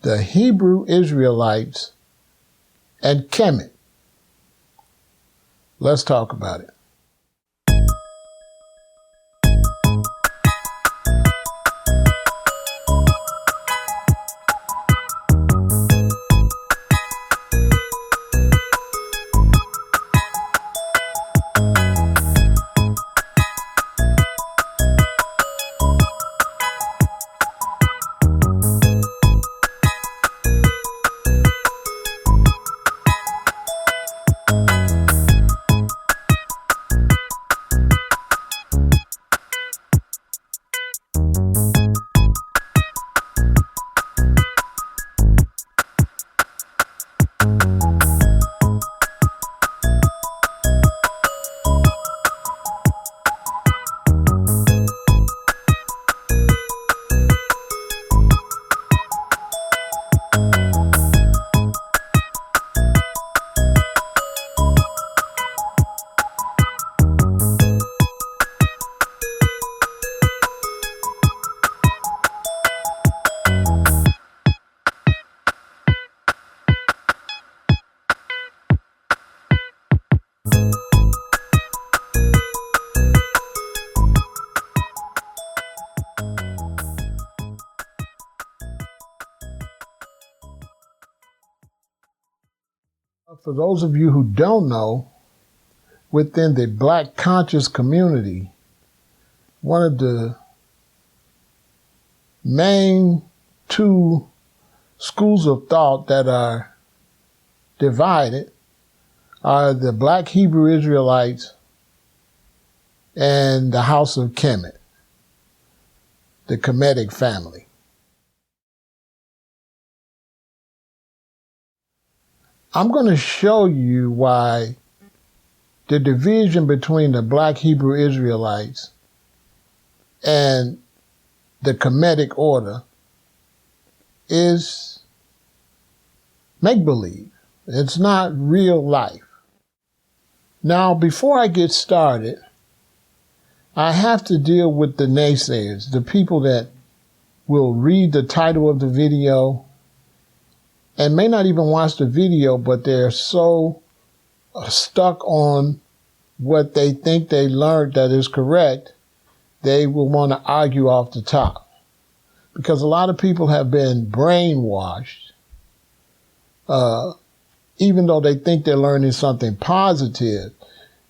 the Hebrew Israelites and Kemet. Let's talk about it. For those of you who don't know, within the Black conscious community, one of the main two schools of thought that are divided are the Black Hebrew Israelites and the House of Kemet, the Kemetic family. I'm going to show you why the division between the Black Hebrew Israelites and the Kemetic order is make-believe. It's not real life. Now, before I get started, I have to deal with the naysayers, the people that will read the title of the video and may not even watch the video, but they're so stuck on what they think they learned that is correct, they will want to argue off the top. Because a lot of people have been brainwashed, even though they think they're learning something positive.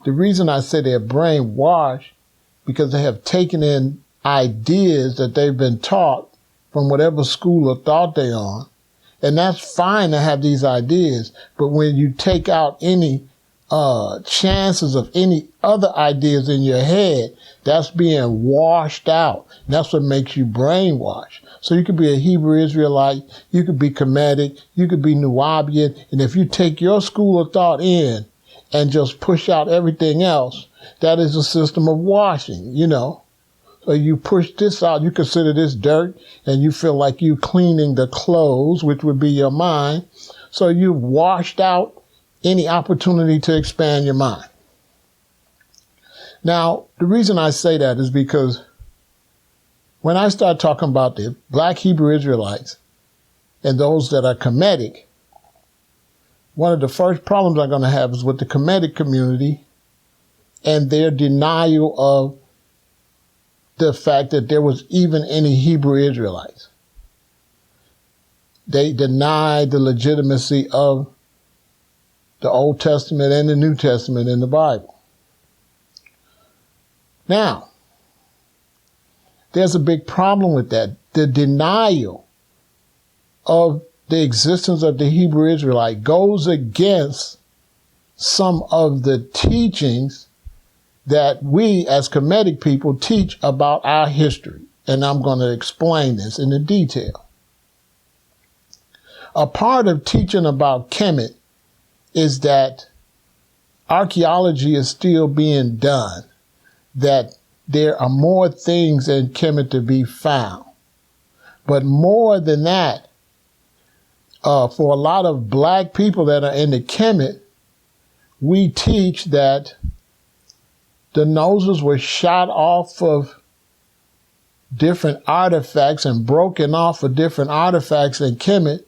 The reason I say they're brainwashed, because they have taken in ideas that they've been taught from whatever school of thought they're on. And that's fine to have these ideas, but when you take out any chances of any other ideas in your head, that's being washed out. That's what makes you brainwashed. So you could be a Hebrew Israelite, you could be Kemetic, you could be Nubian, and if you take your school of thought in and just push out everything else, that is a system of washing, you know. So you push this out, you consider this dirt, and you feel like you cleaning the clothes, which would be your mind. So you've washed out any opportunity to expand your mind. Now, the reason I say that is because when I start talking about the Black Hebrew Israelites and those that are Kemetic, one of the first problems I'm going to have is with the Kemetic community and their denial of the fact that there was even any Hebrew Israelites. They denied the legitimacy of the Old Testament and the New Testament in the Bible. Now, there's a big problem with that. The denial of the existence of the Hebrew Israelite goes against some of the teachings that we as Kemetic people teach about our history. And I'm going to explain this in the detail. A part of teaching about Kemet is that archaeology is still being done, that there are more things in Kemet to be found. But more than that, for a lot of Black people that are in the Kemet, we teach that the noses were shot off of different artifacts and broken off of different artifacts in Kemet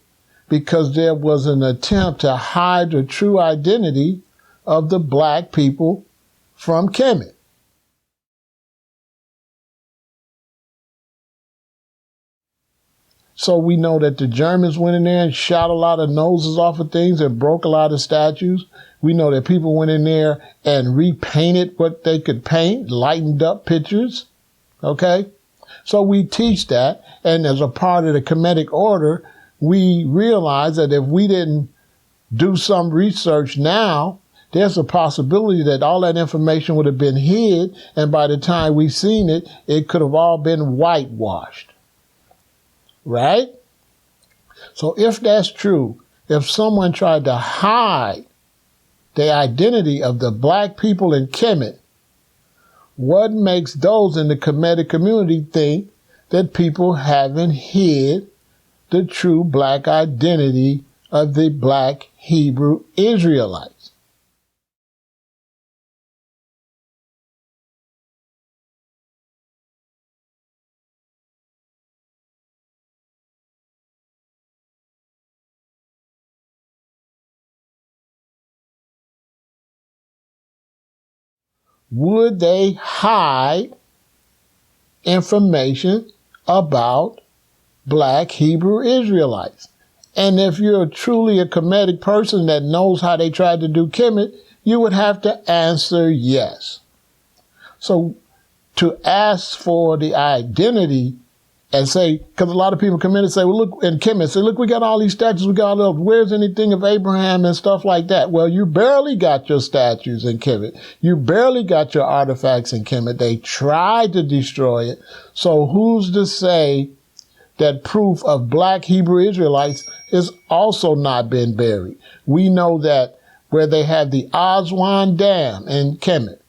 because there was an attempt to hide the true identity of the black people from Kemet. So we know that the Germans went in there and shot a lot of noses off of things and broke a lot of statues. We know that people went in there and repainted what they could paint, lightened up pictures. Okay? So we teach that, and as a part of the Kemetic order, we realize that if we didn't do some research now, there's a possibility that all that information would have been hid, and by the time we seen it, it could have all been whitewashed. Right? So if that's true, if someone tried to hide the identity of the black people in Kemet, what makes those in the Kemetic community think that people haven't hid the true black identity of the black Hebrew Israelites? Would they hide information about black Hebrew Israelites? And if you're truly a Kemetic person that knows how they tried to do Kemet, you would have to answer yes. So to ask for the identity and say, because a lot of people come in and say, well, look, in Kemet, say, look, we got all these statues, we got all those, where's anything of Abraham and stuff like that? Well, you barely got your statues in Kemet. You barely got your artifacts in Kemet. They tried to destroy it. So who's to say that proof of black Hebrew Israelites is also not been buried? We know that where they had the Aswan Dam in Kemet,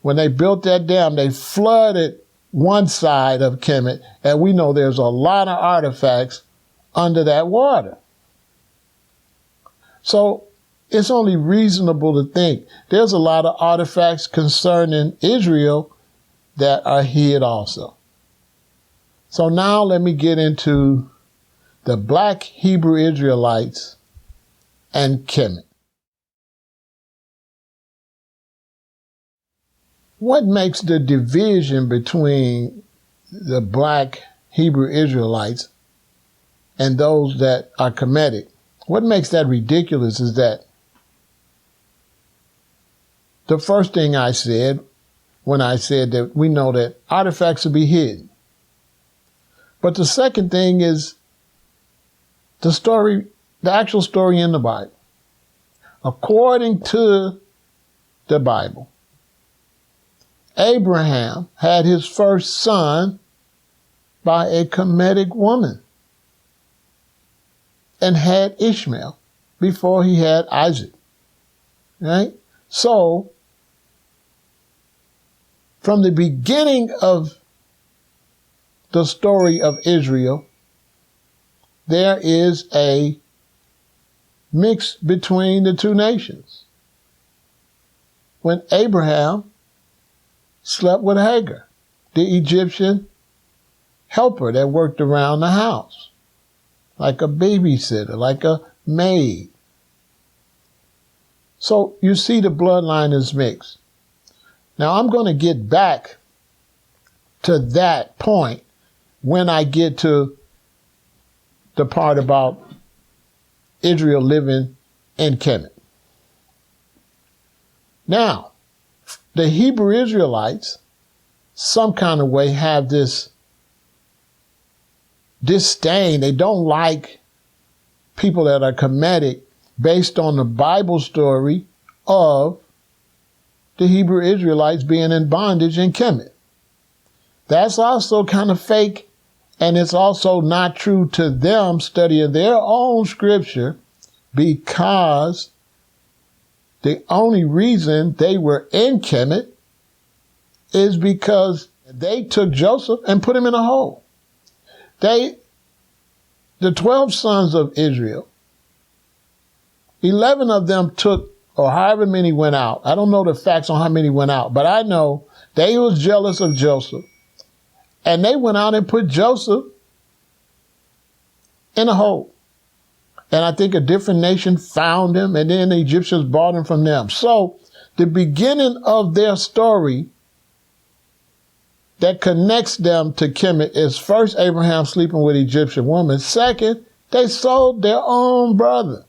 when they built that dam, they flooded one side of Kemet, and we know there's a lot of artifacts under that water. So it's only reasonable to think there's a lot of artifacts concerning Israel that are hid also. So now let me get into the black Hebrew Israelites and Kemet. What makes the division between the black Hebrew Israelites and those that are Kemetic, what makes that ridiculous is that the first thing I said when I said that we know that artifacts will be hidden. But the second thing is the story, the actual story in the Bible. According to the Bible, Abraham had his first son by a Kemetic woman and had Ishmael before he had Isaac. Right? So, from the beginning of the story of Israel, there is a mix between the two nations. When Abraham slept with Hagar, the Egyptian helper that worked around the house, like a babysitter, like a maid. So you see the bloodline is mixed. Now I'm going to get back to that point when I get to the part about Israel living in Kemet. Now, the Hebrew Israelites, some kind of way, have this disdain. They don't like people that are Kemetic based on the Bible story of the Hebrew Israelites being in bondage in Kemet. That's also kind of fake, and it's also not true to them studying their own scripture, because the only reason they were in Kemet is because they took Joseph and put him in a hole. The 12 sons of Israel, 11 of them took, or however many went out. I don't know the facts on how many went out, but I know they was jealous of Joseph. And they went out and put Joseph in a hole. And I think a different nation found him, and then the Egyptians bought him from them. So the beginning of their story that connects them to Kemet is first Abraham sleeping with an Egyptian woman. Second, they sold their own brother.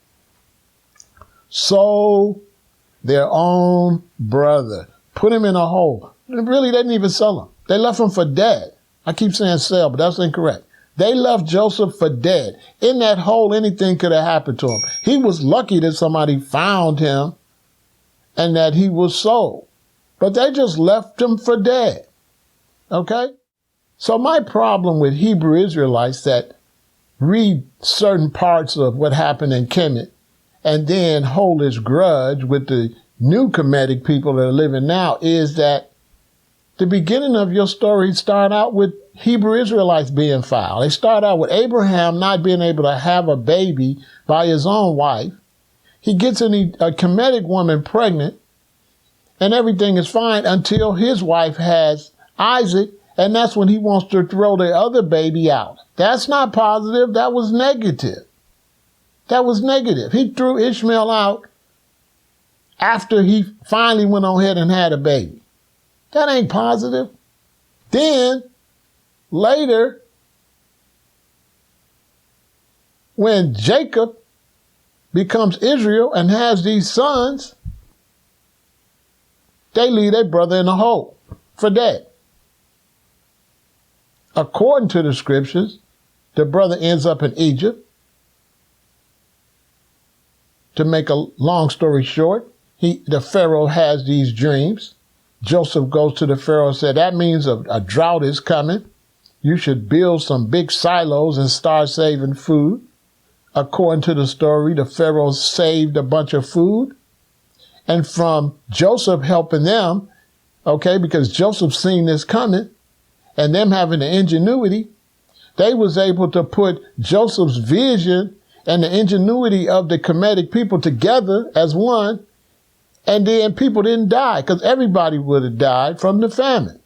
Sold their own brother. Put him in a hole. Really, they didn't even sell him. They left him for dead. I keep saying sell, but that's incorrect. They left Joseph for dead. In that hole, anything could have happened to him. He was lucky that somebody found him and that he was sold. But they just left him for dead. Okay? So my problem with Hebrew Israelites that read certain parts of what happened in Kemet and then hold this grudge with the new Kemetic people that are living now is that the beginning of your story start out with Hebrew Israelites being foul. They start out with Abraham not being able to have a baby by his own wife. He gets a Kemetic woman pregnant, and everything is fine until his wife has Isaac, and that's when he wants to throw the other baby out. That's not positive. That was negative. That was negative. He threw Ishmael out after he finally went on ahead and had a baby. That ain't positive. Then, later, when Jacob becomes Israel and has these sons, they leave their brother in a hole for dead. According to the scriptures, the brother ends up in Egypt. To make a long story short, the Pharaoh has these dreams. Joseph goes to the Pharaoh and said, that means a drought is coming. You should build some big silos and start saving food. According to the story, the Pharaoh saved a bunch of food. And from Joseph helping them, okay, because Joseph seen this coming and them having the ingenuity, they was able to put Joseph's vision and the ingenuity of the Kemetic people together as one. And then people didn't die because everybody would have died from the famine.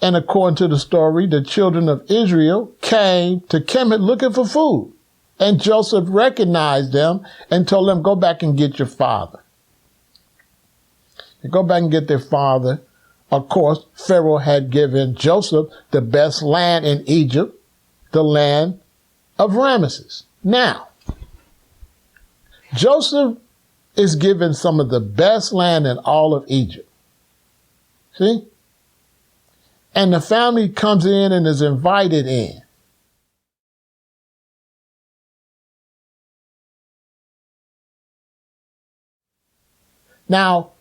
And according to the story, the children of Israel came to Kemet looking for food. And Joseph recognized them and told them, go back and get your father. They go back and get their father. Of course, Pharaoh had given Joseph the best land in Egypt, the land of Ramesses. Now, Joseph is given some of the best land in all of Egypt. See? And the family comes in and is invited in. Now,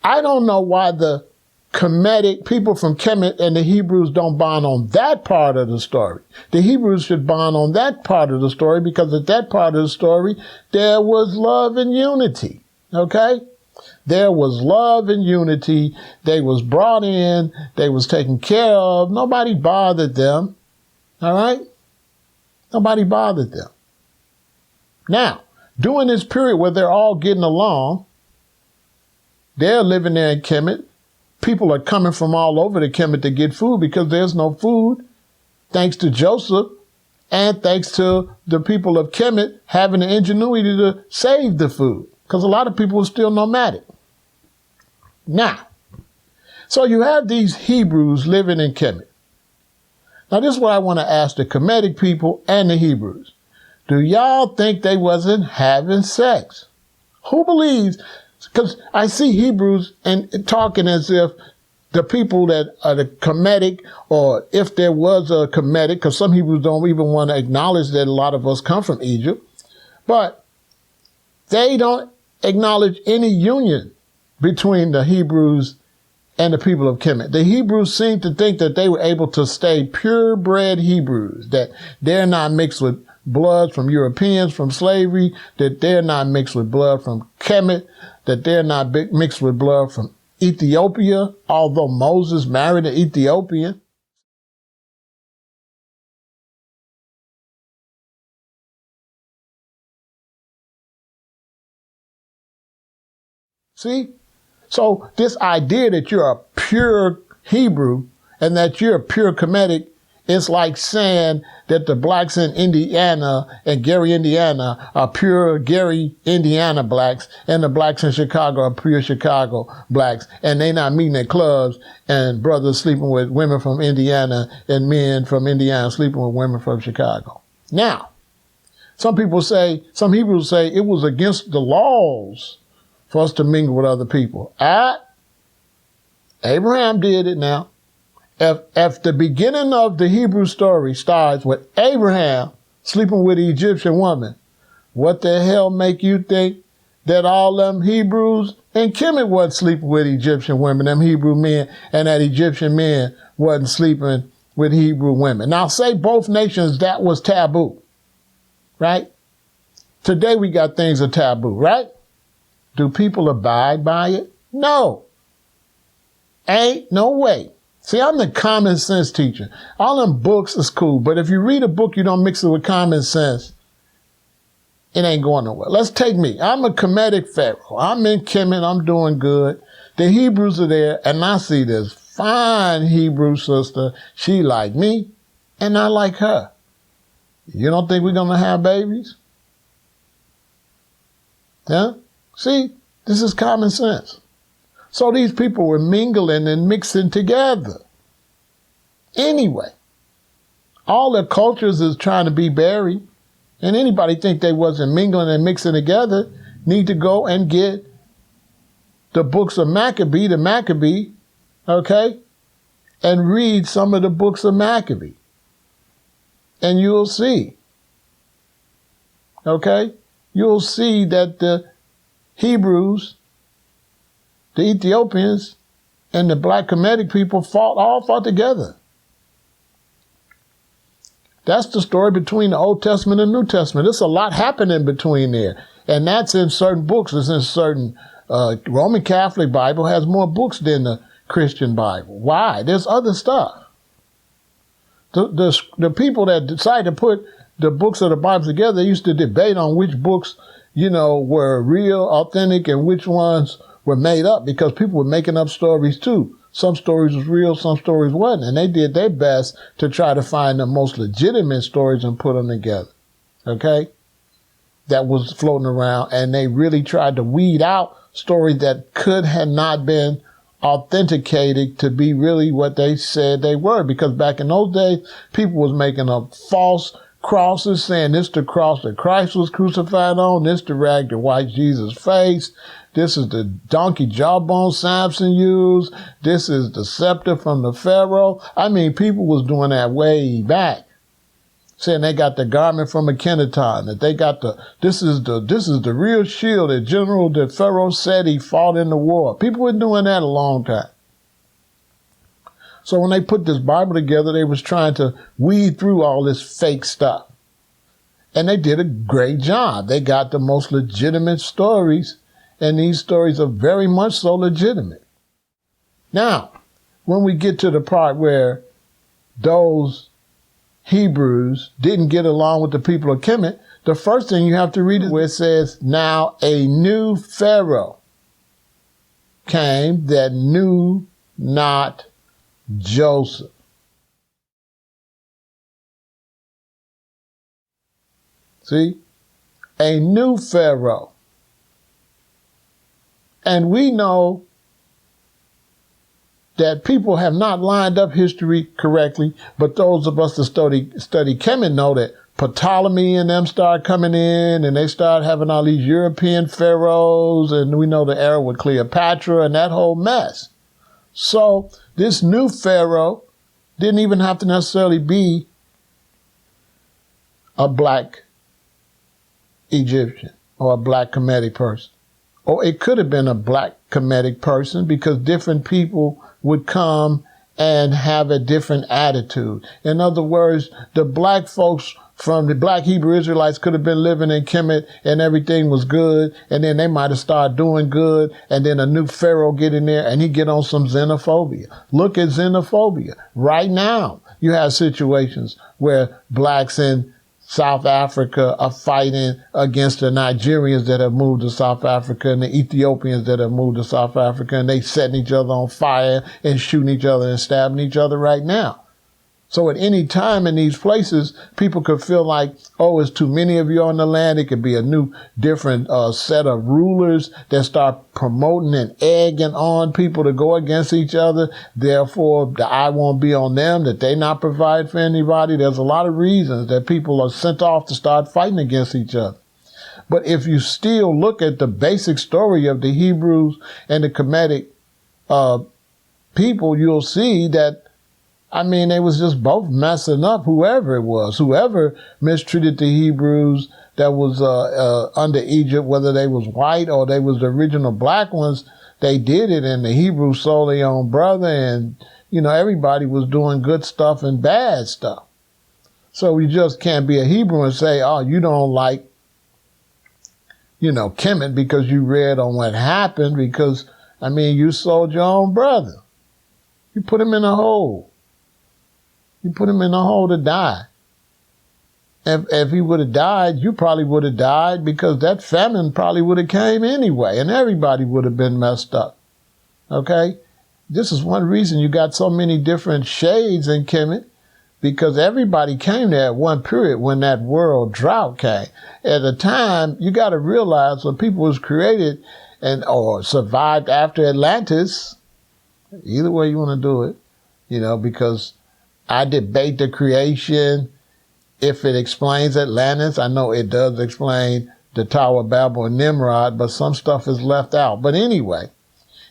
I don't know why the Kemetic people from Kemet and the Hebrews don't bond on that part of the story. The Hebrews should bond on that part of the story because at that part of the story, there was love and unity. Okay? There was love and unity. They was brought in. They was taken care of. Nobody bothered them. All right? Nobody bothered them. Now, during this period where they're all getting along, they're living there in Kemet. People are coming from all over to Kemet to get food because there's no food, thanks to Joseph and thanks to the people of Kemet having the ingenuity to save the food because a lot of people were still nomadic. Now, so you have these Hebrews living in Kemet. Now, this is what I want to ask the Kemetic people and the Hebrews. Do y'all think they wasn't having sex? Who believes? Because I see Hebrews and talking as if the people that are the Kemetic, or if there was a Kemetic, because some Hebrews don't even want to acknowledge that a lot of us come from Egypt, but they don't acknowledge any union between the Hebrews and the people of Kemet. The Hebrews seem to think that they were able to stay purebred Hebrews, that they're not mixed with blood from Europeans, from slavery, that they're not mixed with blood from Kemet, that they're not mixed with blood from Ethiopia, although Moses married an Ethiopian. See? So this idea that you're a pure Hebrew and that you're a pure Kemetic, it's like saying that the blacks in Indiana and Gary, Indiana are pure Gary, Indiana blacks, and the blacks in Chicago are pure Chicago blacks, and they not meeting at clubs and brothers sleeping with women from Indiana and men from Indiana sleeping with women from Chicago. Now, some Hebrews say it was against the laws for us to mingle with other people. Abraham did it now. If the beginning of the Hebrew story starts with Abraham sleeping with the Egyptian woman, what the hell make you think that all them Hebrews and Kemet wasn't sleeping with Egyptian women, them Hebrew men, and that Egyptian men wasn't sleeping with Hebrew women? Now say both nations that was taboo, right? Today we got things are taboo, right? Do people abide by it? No. Ain't no way. See, I'm the common sense teacher. All them books is cool, but if you read a book, you don't mix it with common sense, it ain't going nowhere. Let's take me. I'm a Kemetic pharaoh. I'm in Kemet. I'm doing good. The Hebrews are there, and I see this fine Hebrew sister. She like me, and I like her. You don't think we're going to have babies? Yeah? See, this is common sense. So these people were mingling and mixing together. Anyway, all their cultures is trying to be buried. And anybody think they wasn't mingling and mixing together need to go and get the books of Maccabee, okay? And read some of the books of Maccabee. And you'll see, okay? You'll see that the Hebrews, the Ethiopians, and the black Kemetic people all fought together. That's the story between the Old Testament and New Testament. There's a lot happening between there. And that's in certain books. It's in certain, Roman Catholic Bible has more books than the Christian Bible. Why? There's other stuff. The people that decided to put the books of the Bible together, they used to debate on which books, were real, authentic, and which ones were made up, because people were making up stories too. Some stories was real, some stories wasn't. And they did their best to try to find the most legitimate stories and put them together. Okay? That was floating around. And they really tried to weed out stories that could have not been authenticated to be really what they said they were. Because back in those days, people was making up false crosses, saying this the cross that Christ was crucified on, this the rag that white Jesus' face, this is the donkey jawbone Samson used, this is the scepter from the Pharaoh. I mean, people was doing that way back, saying they got the garment from El-Aton, that they got this is the real shield that Pharaoh said he fought in the war. People were doing that a long time. So when they put this Bible together, they was trying to weed through all this fake stuff. And they did a great job. They got the most legitimate stories, and these stories are very much so legitimate. Now, when we get to the part where those Hebrews didn't get along with the people of Kemet, the first thing you have to read is where it says, now a new Pharaoh came that knew not Joseph. See? A new Pharaoh. And we know that people have not lined up history correctly, but those of us that study Kemet know that Ptolemy and them start coming in, and they start having all these European pharaohs, and we know the era with Cleopatra and that whole mess. So this new Pharaoh didn't even have to necessarily be a black Egyptian or a black Kemetic person. Or it could have been a black Kemetic person, because different people would come and have a different attitude. In other words, the black folks from the black Hebrew Israelites could have been living in Kemet and everything was good. And then they might have started doing good. And then a new Pharaoh get in there and he get on some xenophobia. Look at xenophobia. Right now, you have situations where blacks in South Africa are fighting against the Nigerians that have moved to South Africa and the Ethiopians that have moved to South Africa, and they setting each other on fire and shooting each other and stabbing each other right now. So at any time in these places, people could feel like, oh, it's too many of you on the land. It could be a new, different set of rulers that start promoting and egging on people to go against each other. Therefore, the eye won't be on them, that they not provide for anybody. There's a lot of reasons that people are sent off to start fighting against each other. But if you still look at the basic story of the Hebrews and the Kemetic people, you'll see that they was just both messing up whoever it was. Whoever mistreated the Hebrews that was under Egypt, whether they was white or they was the original black ones, they did it, and the Hebrews sold their own brother, and, everybody was doing good stuff and bad stuff. So you just can't be a Hebrew and say, oh, you don't like, Kemet because you read on what happened, because, you sold your own brother. You put him in a hole. You put him in a hole to die. If he would have died, you probably would have died, because that famine probably would have came anyway, and everybody would have been messed up. Okay? This is one reason you got so many different shades in Kemet, because everybody came there at one period when that world drought came. At the time, you got to realize when people was created or survived after Atlantis, either way you want to do it, because I debate the creation. If it explains Atlantis, I know it does explain the Tower of Babel and Nimrod, but some stuff is left out. But anyway,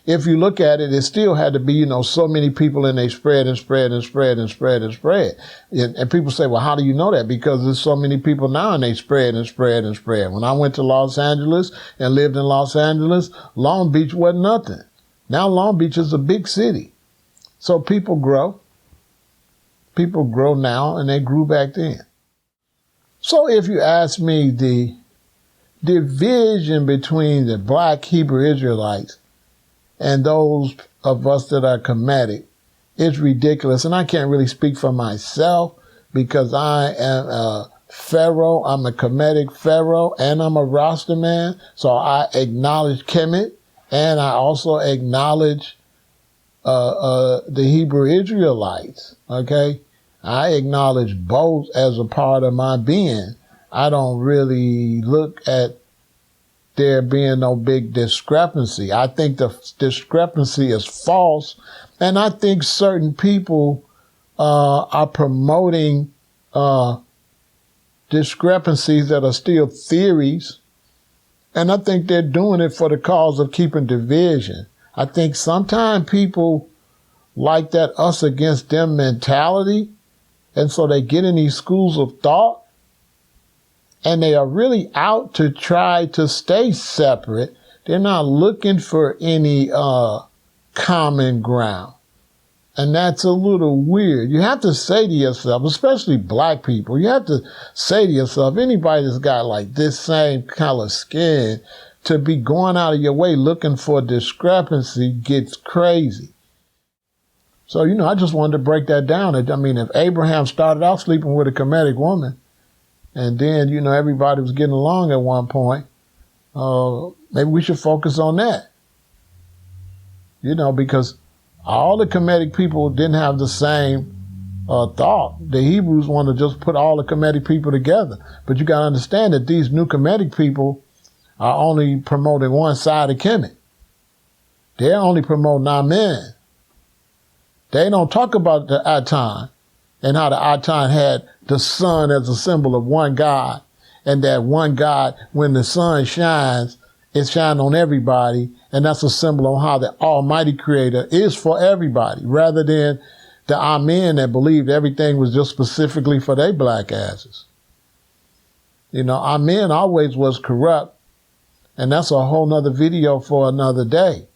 if you look at it, it still had to be, so many people, and they spread and spread and spread and spread and spread. And people say, well, how do you know that? Because there's so many people now, and they spread and spread and spread. When I went to Los Angeles and lived in Los Angeles, Long Beach wasn't nothing. Now Long Beach is a big city. So people grow. People grow now, and they grew back then. So if you ask me, the division between the black Hebrew Israelites and those of us that are Kemetic is ridiculous. And I can't really speak for myself, because I am a Pharaoh. I'm a Kemetic Pharaoh, and I'm a Rasta man. So I acknowledge Kemet, and I also acknowledge the Hebrew Israelites. Okay? I acknowledge both as a part of my being. I don't really look at there being no big discrepancy. I think the discrepancy is false, and I think certain people are promoting discrepancies that are still theories, and I think they're doing it for the cause of keeping division. I think sometimes people like that us against them mentality, and so they get in these schools of thought, and they are really out to try to stay separate. They're not looking for any common ground. And that's a little weird. You have to say to yourself, especially black people, you have to say to yourself, anybody that's got like this same color skin, to be going out of your way looking for discrepancy gets crazy. So, I just wanted to break that down. If Abraham started out sleeping with a Kemetic woman, and then, everybody was getting along at one point, maybe we should focus on that. Because all the Kemetic people didn't have the same thought. The Hebrews want to just put all the Kemetic people together. But you got to understand that these new Kemetic people are only promoting one side of Kemet. They're only promoting Amen. They don't talk about the El-Aton and how the El-Aton had the sun as a symbol of one God, and that one God, when the sun shines, it shines on everybody, and that's a symbol of how the Almighty Creator is for everybody, rather than the Amen that believed everything was just specifically for their black asses. Amen always was corrupt, and that's a whole nother video for another day.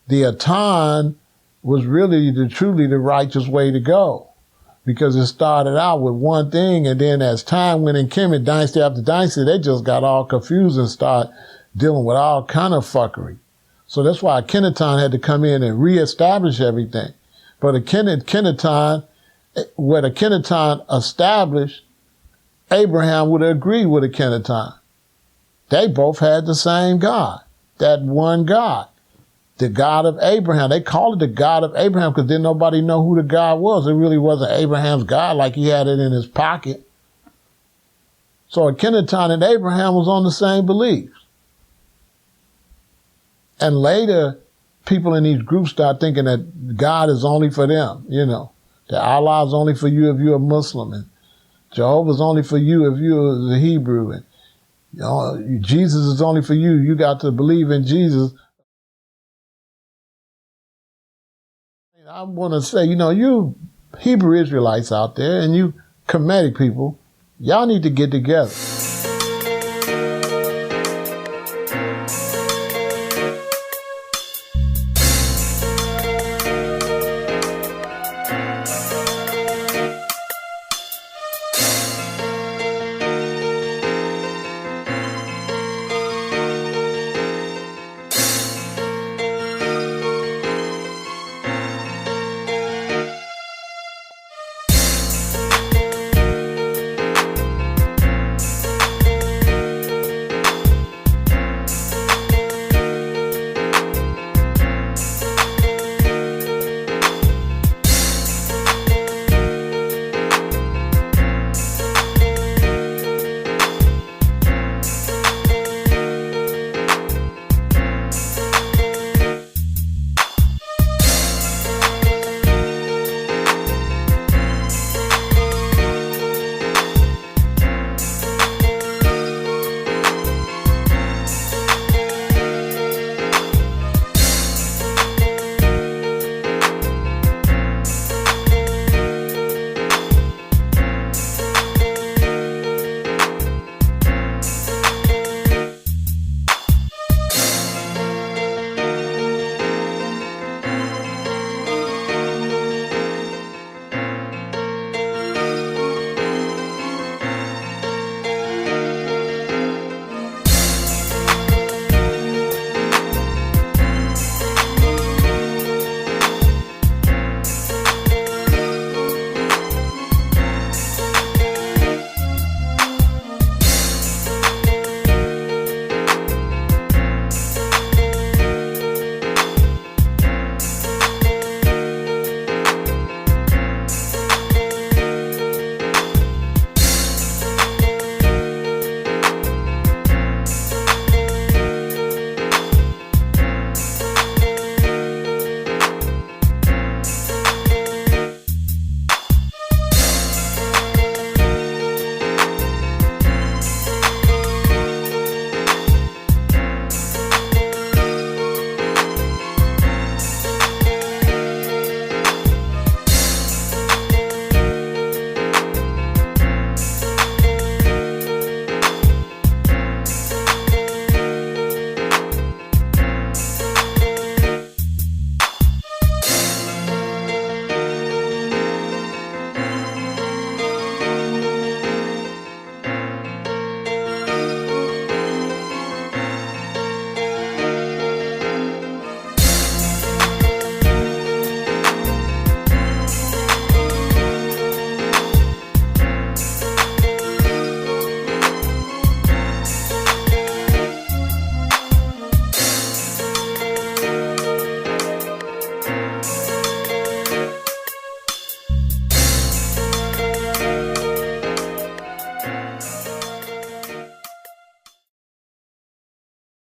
The El-Aton was really truly the righteous way to go. because it started out with one thing, and then as time went in Kemet, dynasty after dynasty, they just got all confused and started dealing with all kind of fuckery. So that's why El-Aton had to come in and reestablish everything. But El-Aton, what El-Aton established, Abraham would agree with El-Aton. They both had the same God, that one God. The God of Abraham. They called it the God of Abraham because didn't nobody know who the God was. It really wasn't Abraham's God like he had it in his pocket. So El-Aton and Abraham was on the same beliefs. And later, people in these groups start thinking that God is only for them, that Allah is only for you if you're a Muslim, and Jehovah's only for you if you're a Hebrew, and Jesus is only for you. You got to believe in Jesus. I want to say, you Hebrew Israelites out there and you Kemetic people, y'all need to get together.